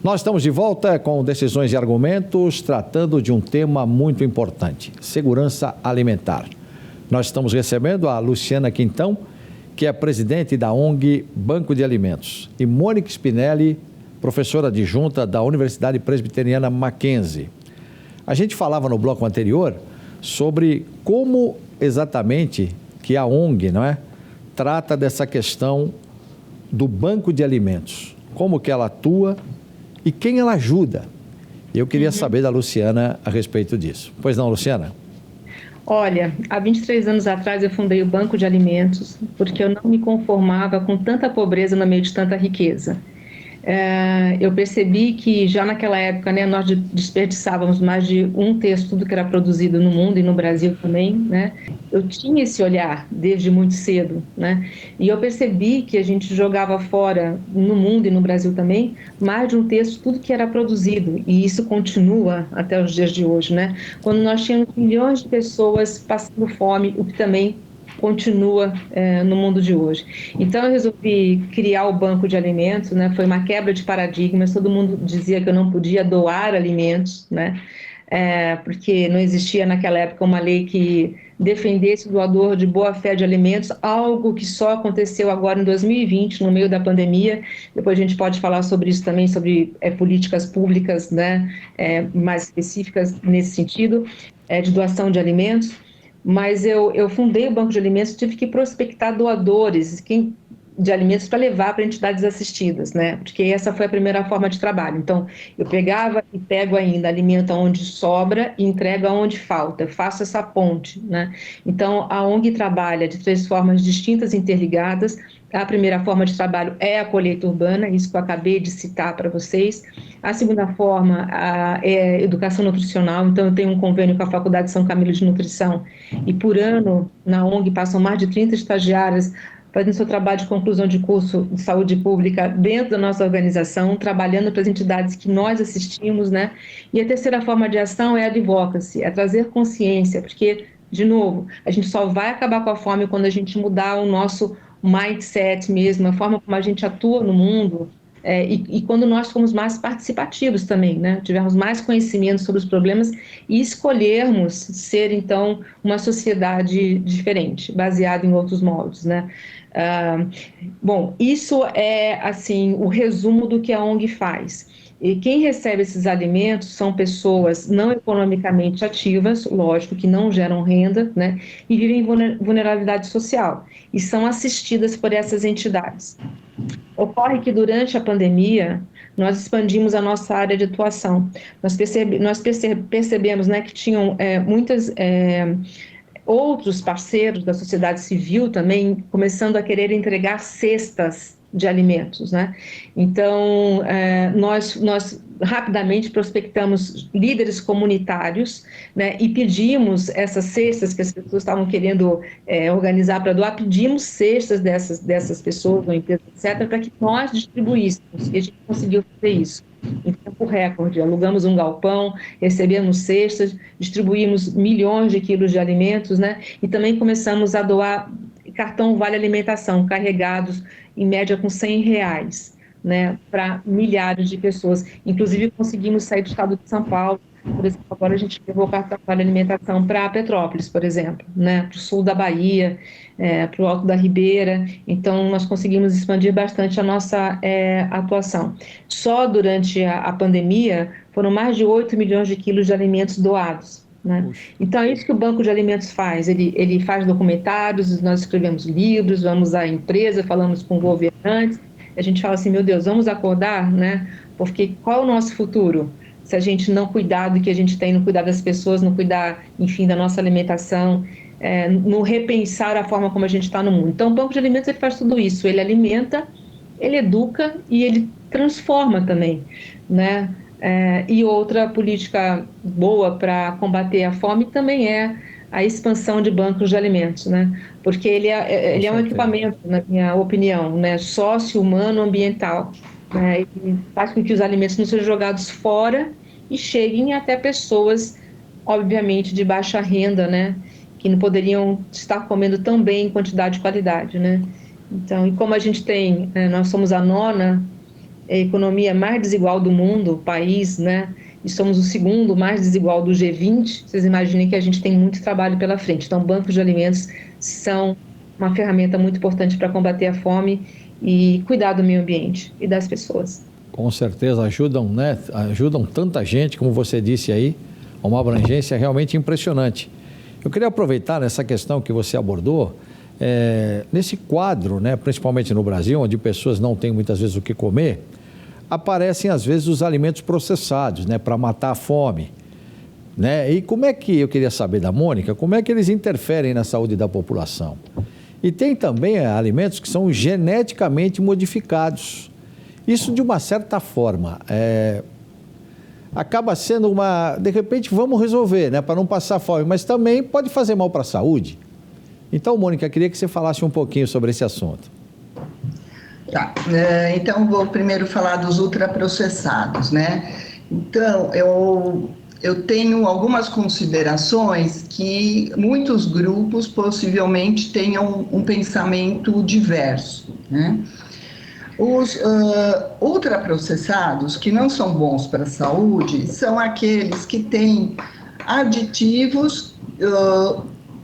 Nós estamos de volta com Decisões e Argumentos, tratando de um tema muito importante, segurança alimentar. Nós estamos recebendo a Luciana Quintão, que é presidente da ONG Banco de Alimentos, e Mônica Spinelli, professora adjunta da Universidade Presbiteriana Mackenzie. A gente falava no bloco anterior sobre como exatamente que a ONG, não é, trata dessa questão do banco de alimentos, como que ela atua e quem ela ajuda. Eu queria saber da Luciana a respeito disso. Pois não, Luciana? Olha, há 23 anos atrás eu fundei o Banco de Alimentos porque eu não me conformava com tanta pobreza no meio de tanta riqueza. Eu percebi que já naquela época, né, nós desperdiçávamos mais de 1/3 de tudo que era produzido no mundo e no Brasil também, né? Eu tinha esse olhar desde muito cedo, né? E eu percebi que a gente jogava fora no mundo e no Brasil também mais de 1/3 de tudo que era produzido, e isso continua até os dias de hoje, né? Quando nós tínhamos milhões de pessoas passando fome, o que também continua no mundo de hoje. Então eu resolvi criar o Banco de Alimentos, né? Foi uma quebra de paradigmas, todo mundo dizia que eu não podia doar alimentos, né? Porque não existia naquela época uma lei que defendesse o doador de boa fé de alimentos, algo que só aconteceu agora em 2020, no meio da pandemia. Depois a gente pode falar sobre isso também, sobre políticas públicas, né? Mais específicas nesse sentido, de doação de alimentos. Mas eu fundei o Banco de Alimentos, tive que prospectar doadores de alimentos para levar para entidades assistidas, né? Porque essa foi a primeira forma de trabalho. Então, eu pegava e pego ainda alimento onde sobra e entrego aonde falta, eu faço essa ponte, né? Então, a ONG trabalha de 3 formas distintas e interligadas. A primeira forma de trabalho é a colheita urbana, isso que eu acabei de citar para vocês. A segunda forma é a educação nutricional, então eu tenho um convênio com a Faculdade de São Camilo de Nutrição, e por ano, na ONG, passam mais de 30 estagiárias fazendo seu trabalho de conclusão de curso de saúde pública dentro da nossa organização, trabalhando para as entidades que nós assistimos, né? E a terceira forma de ação é a advocacy, é trazer consciência, porque, de novo, a gente só vai acabar com a fome quando a gente mudar o nosso mindset mesmo, a forma como a gente atua no mundo, e quando nós formos mais participativos também, né? Tivermos mais conhecimento sobre os problemas e escolhermos ser, então, uma sociedade diferente, baseada em outros moldes, né? Bom, isso é, assim, o resumo do que a ONG faz. E quem recebe esses alimentos são pessoas não economicamente ativas, lógico, que não geram renda, né, e vivem em vulnerabilidade social, e são assistidas por essas entidades. Ocorre que durante a pandemia, nós expandimos a nossa área de atuação. Nós percebemos, né, que tinham muitas outros parceiros da sociedade civil também começando a querer entregar cestas de alimentos, né? Então, nós rapidamente prospectamos líderes comunitários, né, e pedimos essas cestas que as pessoas estavam querendo organizar para doar, pedimos cestas dessas pessoas, ou empresas, etc., para que nós distribuíssemos, e a gente conseguiu fazer isso em tempo recorde. Alugamos um galpão, recebemos cestas, distribuímos milhões de quilos de alimentos, né, e também começamos a doar cartão Vale Alimentação, carregados em média com R$100, né, para milhares de pessoas. Inclusive, conseguimos sair do estado de São Paulo. Por exemplo, agora a gente levou o cartão Vale Alimentação para Petrópolis, por exemplo, né, para o sul da Bahia, para o Alto da Ribeira. Então, nós conseguimos expandir bastante a nossa atuação. Só durante a pandemia, foram mais de 8 milhões de quilos de alimentos doados, né? Então, é isso que o Banco de Alimentos faz. Ele faz documentários, nós escrevemos livros, vamos à empresa, falamos com governantes, a gente fala assim, meu Deus, vamos acordar, né? Porque qual é o nosso futuro? Se a gente não cuidar do que a gente tem, não cuidar das pessoas, não cuidar, enfim, da nossa alimentação, não repensar a forma como a gente está no mundo. Então, o Banco de Alimentos ele faz tudo isso, ele alimenta, ele educa e ele transforma também, né? E outra política boa para combater a fome também é a expansão de bancos de alimentos, né? Porque ele é um equipamento, na minha opinião, né? Sócio-humano ambiental, né? E faz com que os alimentos não sejam jogados fora e cheguem até pessoas, obviamente, de baixa renda, né? Que não poderiam estar comendo tão bem em quantidade e qualidade, né? Então, e como a gente tem, nós somos a 9ª a economia mais desigual do mundo, o país, né? E somos o segundo mais desigual do G20. Vocês imaginem que a gente tem muito trabalho pela frente. Então, bancos de alimentos são uma ferramenta muito importante para combater a fome e cuidar do meio ambiente e das pessoas. Com certeza ajudam, né? Ajudam tanta gente, como você disse aí, uma abrangência realmente impressionante. Eu queria aproveitar nessa questão que você abordou, nesse quadro, né, principalmente no Brasil, onde pessoas não têm muitas vezes o que comer, aparecem às vezes os alimentos processados, né, para matar a fome, né? E como é que, eu queria saber da Mônica, como é que eles interferem na saúde da população? E tem também alimentos que são geneticamente modificados. Isso, de uma certa forma, acaba sendo de repente, vamos resolver, né, para não passar fome, mas também pode fazer mal para a saúde. Então, Mônica, queria que você falasse um pouquinho sobre esse assunto. Tá, então vou primeiro falar dos ultraprocessados, né? Então, eu tenho algumas considerações que muitos grupos possivelmente tenham um pensamento diverso, né? Os ultraprocessados, que não são bons para a saúde, são aqueles que têm aditivos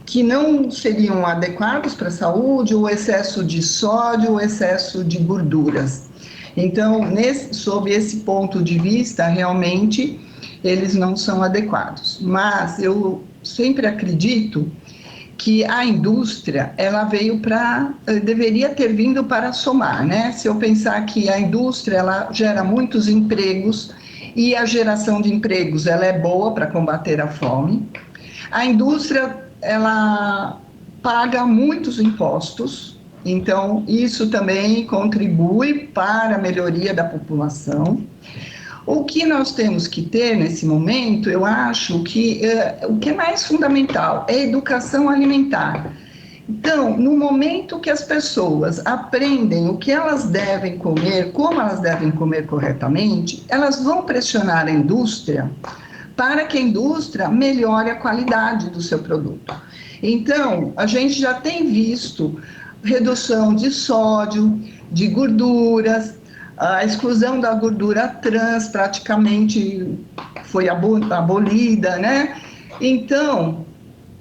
que não seriam adequados para a saúde, o excesso de sódio, o excesso de gorduras. Então, sob esse ponto de vista, realmente, eles não são adequados. Mas eu sempre acredito que a indústria, ela deveria ter vindo para somar, né? Se eu pensar que a indústria, ela gera muitos empregos, e a geração de empregos, ela é boa para combater a fome. A indústria, ela paga muitos impostos, então isso também contribui para a melhoria da população. O que nós temos que ter nesse momento, eu acho que o que é mais fundamental é a educação alimentar. Então, no momento que as pessoas aprendem o que elas devem comer, como elas devem comer corretamente, elas vão pressionar a indústria para que a indústria melhore a qualidade do seu produto. Então, a gente já tem visto redução de sódio, de gorduras, a exclusão da gordura trans praticamente foi abolida, né? Então,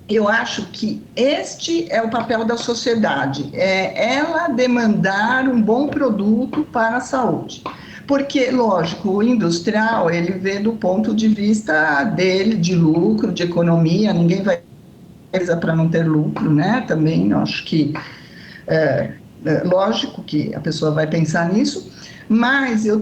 eu acho que este é o papel da sociedade, é ela demandar um bom produto para a saúde. Porque, lógico, o industrial, ele vê do ponto de vista dele, de lucro, de economia, ninguém vai para não ter lucro, né? Também, eu acho que, lógico que a pessoa vai pensar nisso, mas eu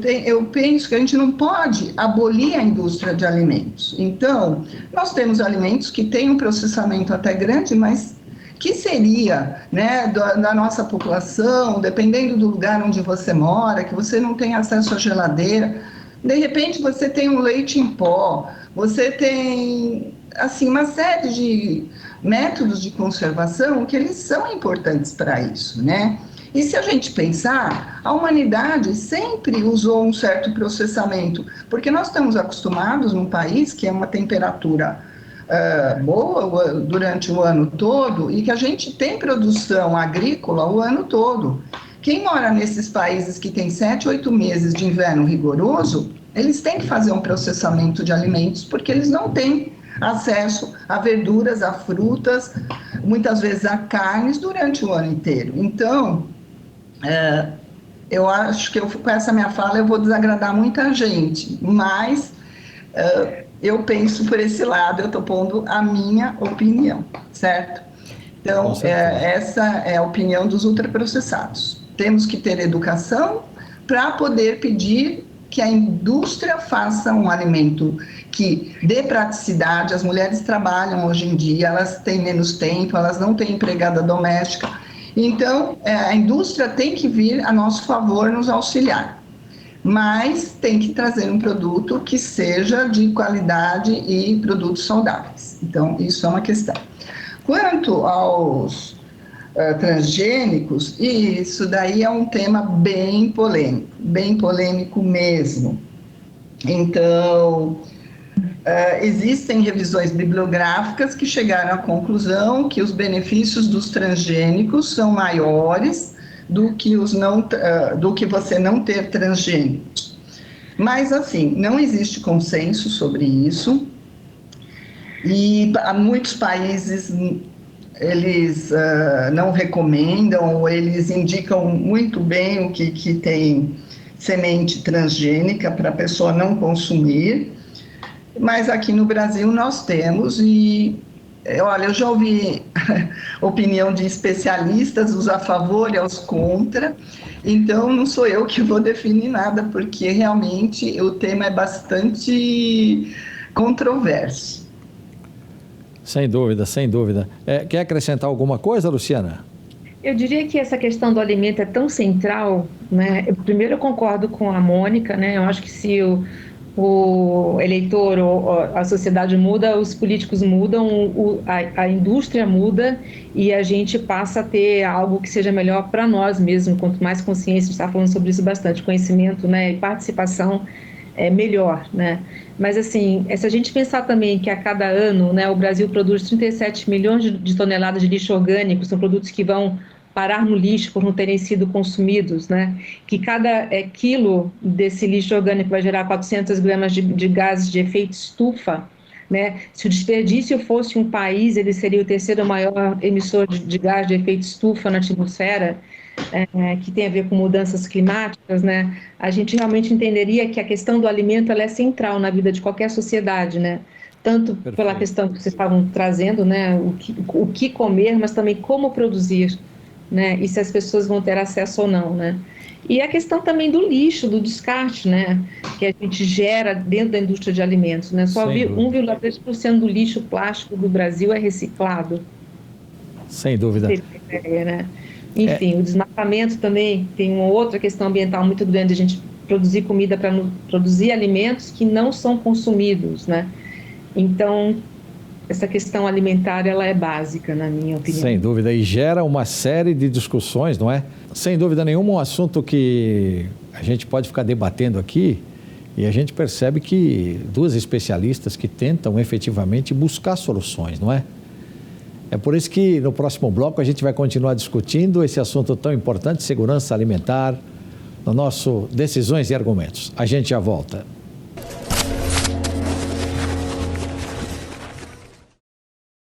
penso que a gente não pode abolir a indústria de alimentos. Então, nós temos alimentos que têm um processamento até grande, mas que seria, né, da nossa população, dependendo do lugar onde você mora, que você não tem acesso à geladeira, de repente você tem um leite em pó, você tem, assim, uma série de métodos de conservação que eles são importantes para isso, né? E se a gente pensar, a humanidade sempre usou um certo processamento, porque nós estamos acostumados num país que é uma temperatura boa durante o ano todo e que a gente tem produção agrícola o ano todo. Quem mora nesses países que tem 7, 8 meses de inverno rigoroso, eles têm que fazer um processamento de alimentos porque eles não têm acesso a verduras, a frutas, muitas vezes a carnes durante o ano inteiro. Então, eu acho que com essa minha fala eu vou desagradar muita gente, mas eu penso por esse lado, eu estou pondo a minha opinião, certo? Então, essa é a opinião dos ultraprocessados. Temos que ter educação para poder pedir que a indústria faça um alimento que dê praticidade. As mulheres trabalham hoje em dia, elas têm menos tempo, elas não têm empregada doméstica. Então, a indústria tem que vir a nosso favor, nos auxiliar. Mas tem que trazer um produto que seja de qualidade e produtos saudáveis. Então, isso é uma questão. Quanto aos transgênicos, isso daí é um tema bem polêmico mesmo. Então, existem revisões bibliográficas que chegaram à conclusão que os benefícios dos transgênicos são maiores do que você não ter transgênicos. Mas, assim, não existe consenso sobre isso, e há muitos países, eles não recomendam, ou eles indicam muito bem o que tem semente transgênica para a pessoa não consumir, mas aqui no Brasil nós temos, e olha, eu já ouvi opinião de especialistas, os a favor e os contra, então não sou eu que vou definir nada, porque realmente o tema é bastante controverso. Sem dúvida, sem dúvida. Quer acrescentar alguma coisa, Luciana? Eu diria que essa questão do alimento é tão central, né? Primeiro eu concordo com a Mônica, né? Eu acho que se o eleitor ou a sociedade muda, os políticos mudam, a indústria muda e a gente passa a ter algo que seja melhor para nós mesmos. Quanto mais consciência, a gente está falando sobre isso bastante, conhecimento, né, e participação é melhor, né? Mas assim, se a gente pensar também que a cada ano, né, o Brasil produz 37 milhões de toneladas de lixo orgânico, são produtos que vão parar no lixo por não terem sido consumidos, né? Que cada quilo desse lixo orgânico vai gerar 400 gramas de gases de efeito estufa, né? Se o desperdício fosse um país, ele seria o terceiro maior emissor de gás de efeito estufa na atmosfera, que tem a ver com mudanças climáticas, né? A gente realmente entenderia que a questão do alimento ela é central na vida de qualquer sociedade, né? Tanto Perfeito. Pela questão que vocês estavam trazendo, né? O que comer, mas também como produzir, né? E se as pessoas vão ter acesso ou não, né? E a questão também do lixo, do descarte, né? Que a gente gera dentro da indústria de alimentos, né? Só 1,3% do lixo plástico do Brasil é reciclado. Sem dúvida. Né? Enfim, o desmatamento também tem uma outra questão ambiental muito grande, a gente produzir comida para produzir alimentos que não são consumidos, né? Então, essa questão alimentar, ela é básica, na minha opinião. Sem dúvida, e gera uma série de discussões, não é? Sem dúvida nenhuma, um assunto que a gente pode ficar debatendo aqui, e a gente percebe que duas especialistas que tentam efetivamente buscar soluções, não é? É por isso que no próximo bloco a gente vai continuar discutindo esse assunto tão importante, segurança alimentar, no nosso Decisões e Argumentos. A gente já volta.